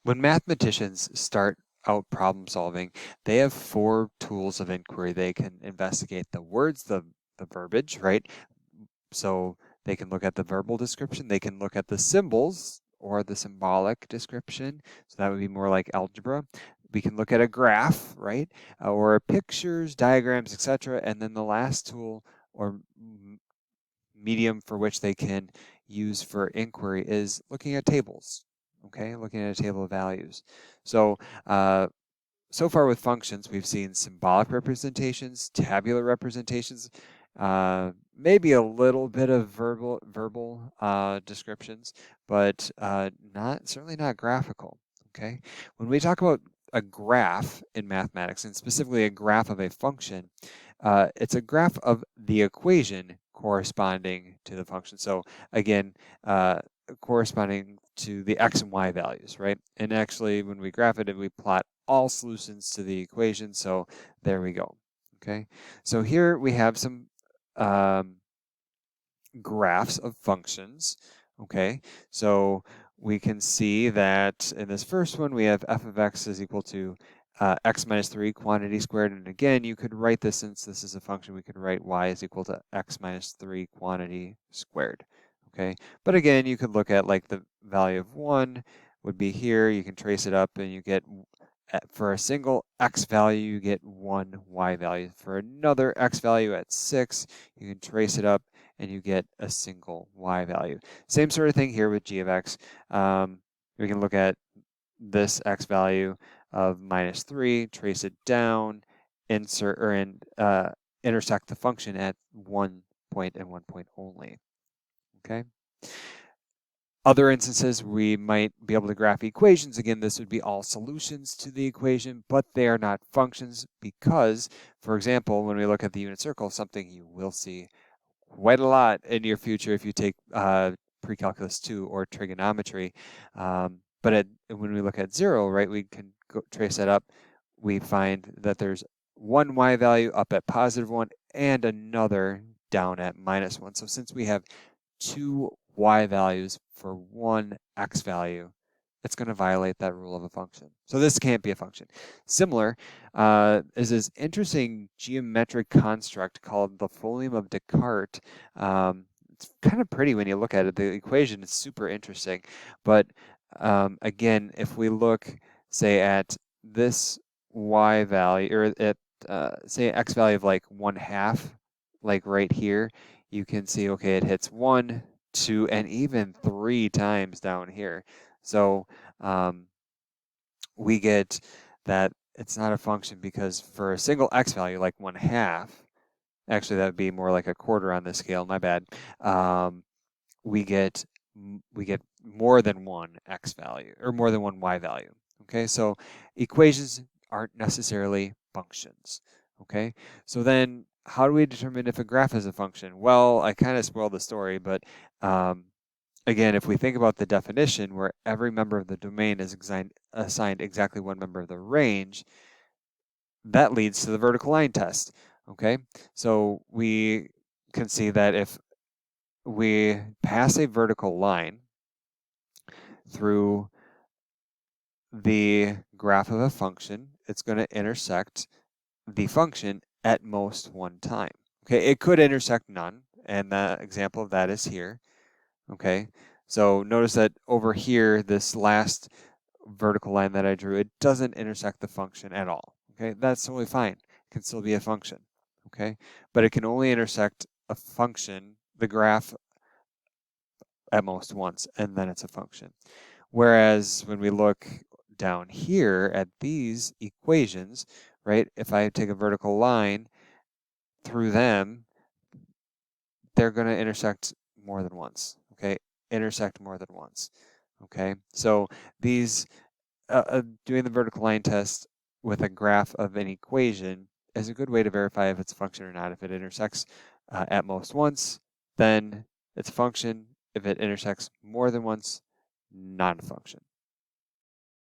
When mathematicians start out problem solving, they have four tools of inquiry. They can investigate the words, the verbiage, right? So they can look at the verbal description, they can look at the symbols or the symbolic description. So that would be more like algebra. We can look at a graph, right? Or pictures, diagrams, etc. And then the last tool or medium for which they can use for inquiry is looking at tables, okay? Looking at a table of values. So, so far with functions, we've seen symbolic representations, tabular representations, maybe a little bit of verbal descriptions, but certainly not graphical, okay? When we talk about a graph in mathematics, and specifically a graph of a function, it's a graph of the equation corresponding to the function. So again, corresponding to the x and y values, right? And actually, when we graph it, we plot all solutions to the equation. So there we go. Okay. So here we have some graphs of functions. Okay. So we can see that in this first one, we have f of x is equal to x minus 3 quantity squared. And again, you could write this, since this is a function, we could write y is equal to x minus 3 quantity squared. Okay. But again, you could look at like the value of 1 would be here. You can trace it up and you get, for a single x value, you get 1 y value. For another x value at 6, you can trace it up and you get a single y value. Same sort of thing here with g of x. We can look at this x value of minus 3, trace it down, insert or intersect the function at 1 point and 1 point only. Okay. Other instances, we might be able to graph equations. Again, this would be all solutions to the equation, but they are not functions because, for example, when we look at the unit circle, something you will see quite a lot in your future if you take pre-calculus 2 or trigonometry. But when we look at 0, right, we can trace that up. We find that there's one y value up at positive 1 and another down at minus 1. So since we have two y values for one x value, it's going to violate that rule of a function. So this can't be a function. Similar is this interesting geometric construct called the folium of Descartes. It's kind of pretty when you look at it. The equation is super interesting. But again, if we look, say, at this y value, or at, say, x value of like 1/2, like right here, you can see, okay, it hits 1, 2, and even 3 times down here. So we get that it's not a function because for a single x value, like 1/2, actually that would be more like a quarter on this scale, my bad, we get more than one x value, or more than one y value. Okay, so equations aren't necessarily functions. Okay, so then how do we determine if a graph is a function? Well, I kind of spoiled the story, but again, if we think about the definition where every member of the domain is assigned exactly one member of the range, that leads to the vertical line test. Okay, so we can see that if we pass a vertical line through the graph of a function, it's going to intersect the function at most one time. Okay, it could intersect none, and the example of that is here. Okay, so notice that over here, this last vertical line that I drew, it doesn't intersect the function at all. Okay, that's totally fine. It can still be a function. Okay, but it can only intersect a function, the graph, at most once, and then it's a function. Whereas when we look down here at these equations, right, if I take a vertical line through them, they're going to intersect more than once. Okay, intersect more than once. Okay, so these doing the vertical line test with a graph of an equation is a good way to verify if it's a function or not. If it intersects at most once, then it's a function. If it intersects more than once, not a function.